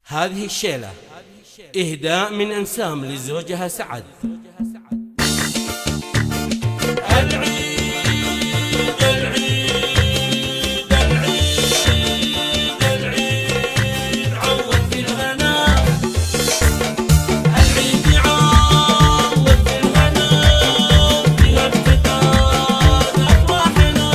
هذه الشيلة إهداء من أنسام لزوجها سعد. العيد العيد العيد العيد عوض في الغنى، العيد يعوض في الغنى، فيها ابتداء أفراحنا.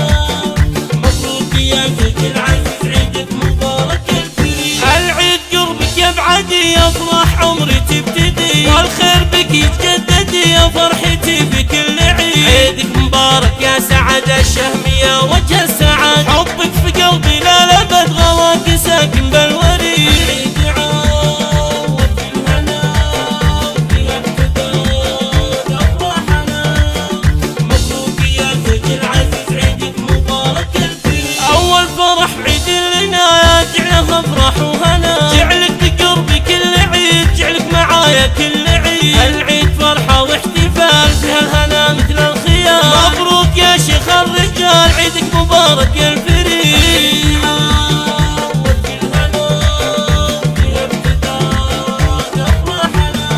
مبروك يا زوج العزيز، عيدك مبارك الكريم. العيد قربك يبعدي، يفرح عمري تبتدي، والخير بك يتجدد، يا فرحتي بكل عيد. عيدك مبارك يا سعد الشهم، يا وجه السعد، حبك في قلبي لا لابد، غلاك ساكن بالوريد. العيد يعوض في الهنا، فيها ابتداء أفراحنا. مبروك يا زوج العزيز، عيدك مبارك الكريم. أول فرح عيد لنا، جعله افراح وهنا، جعلك بقربي كل عيد، جعلك معايا كل عيد. العيد فرحة واحتفال، فيها الهنا مثل الخيال. مبروك يا شيخ الرجال، عيدك مبارك يا الفريد. فيها ابتداء أفراحنا.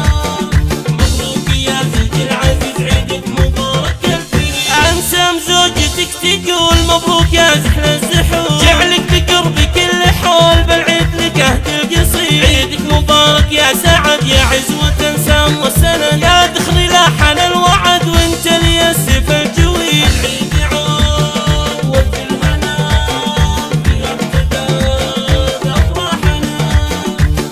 مبروك يا زوج العزيز، عيدك مبارك يا الفريد. أنسام زوجتك تقول مبروك يا زحل الزحول، جعلك بقربي كل حول، بالعيد لك أهدي القصير. عيدك مبارك يا سعد، يا عزوة أنسام والسند، يا دخري لاحن الوعد، وانت لي السيف الجويد. العيد يعوض في الهنا، فيها ابتداء أفراحنا.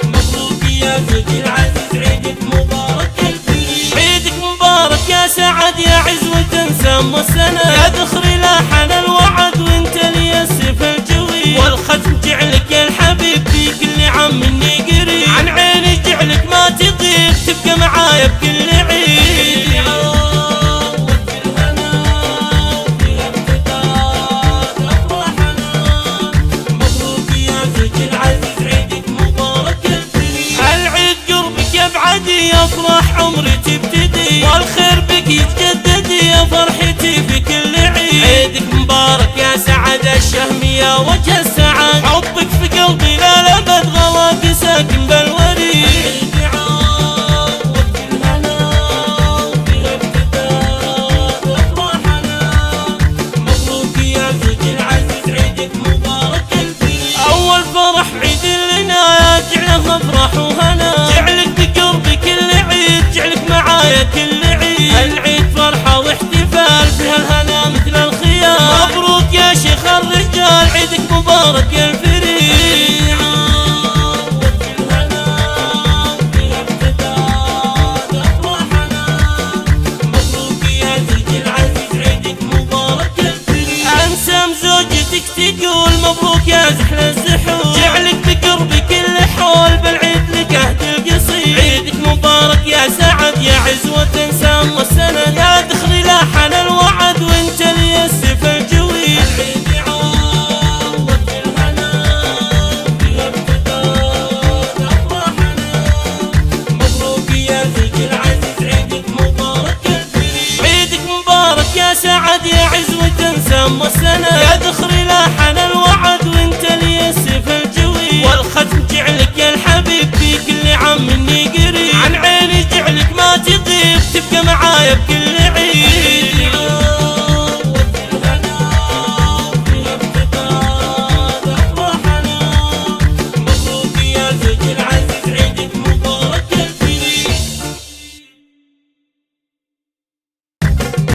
مبروك يا زوج العزيز، عيدك مبارك الكريم. عيدك مبارك يا سعد، يا عزوة أنسام والسند، يا دخري لاحن الوعد، وانت لي السيف الجويد. والختم جعلك يا الحبيب، في كل عام مني قريب، عن عيني جعلك ما تغيب، تبقى معايا بكل عيد. يعوض في الهنا، فيها ابتداء أفراحنا. مبروك يا زوج العزيز، عيدك مبارك الكريم. العيد قربك يبعدي، يفرح عمري تبتدي، والخير بك يتجدد، يا فرحتي بكل عيد. عيدك مبارك يا سعد الشهم، يا وجه السعد، حبك في قلبي لا لابد، غلاك ساكن بالوريد. العيد يعوض في الهنا، فيها ابتداء أفراحنا. مبروك يا زوج العزيز، عيدك مبارك الكريم. أول فرح عيد لنا، جعله أفراح وهنا، جعلك بقربي كل عيد، جعلك معايا كل عيد. العيد فرحة واحتفال، فيها الهنا مثل الخيال. مبروك يا شيخ الرجال، عيدك مبارك يا الفريد.